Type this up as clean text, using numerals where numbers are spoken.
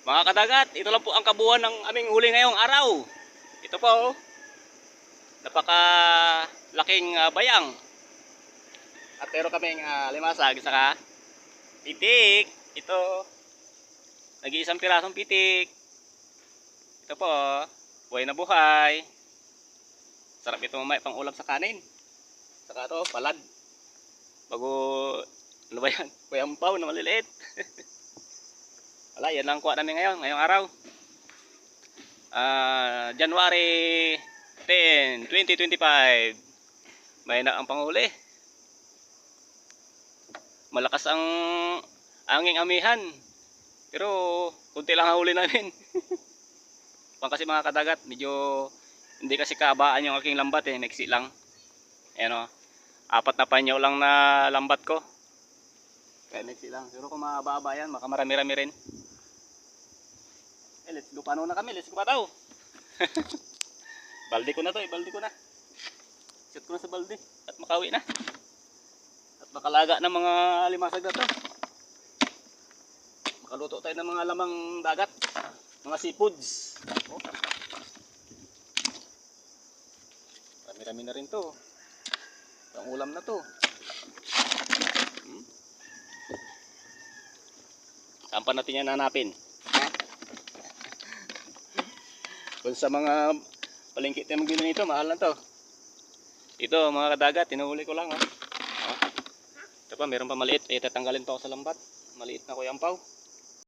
Mga kadagat, ito lang po ang kabuuan ng aming huli ngayong araw. Ito po, oh, napaka-laking bayang. At pero kaming limasag, saka pitik. Ito, nag-iisang pirasong pitik. Ito po, oh, buhay na buhay. Sarap ito mamaya pang ulam sa kanin. Saka ito, palad. Bago, ano ba yan? Kuyampaw na maliliit. Wala, yan lang kuha namin ngayong araw. January 10, 2025. May na ang panghuli. Malakas ang anging amihan. Pero kunti lang ang huli namin. Pang kasi mga kadagat, medyo hindi kasi kaabaan yung aking lambat eh, maiksi lang. Ayan o, 4 na panyo lang na lambat ko. Kaya maiksi lang. Pero kung mahaba-haba yan, makamarami-rami rin. Let's go, paano na kami? Let's go pa daw. Balde ko na to, balde ko na. Set ko na sa balde at makawi na. At makalaga ng mga limasag na to. Makaluto tayo ng mga lamang dagat, mga seafoods. Oh. Rami-rami na rin to. Ang ulam na to. Saan pa natin yan hanapin? Kung sa mga palengke tayo magbili nito, mahal na to. Ito mga kadagat, tinuhuli ko lang. Oh. Ito pa, meron pa maliit. Tatanggalin pa ako sa lambat. Maliit na kuyampaw.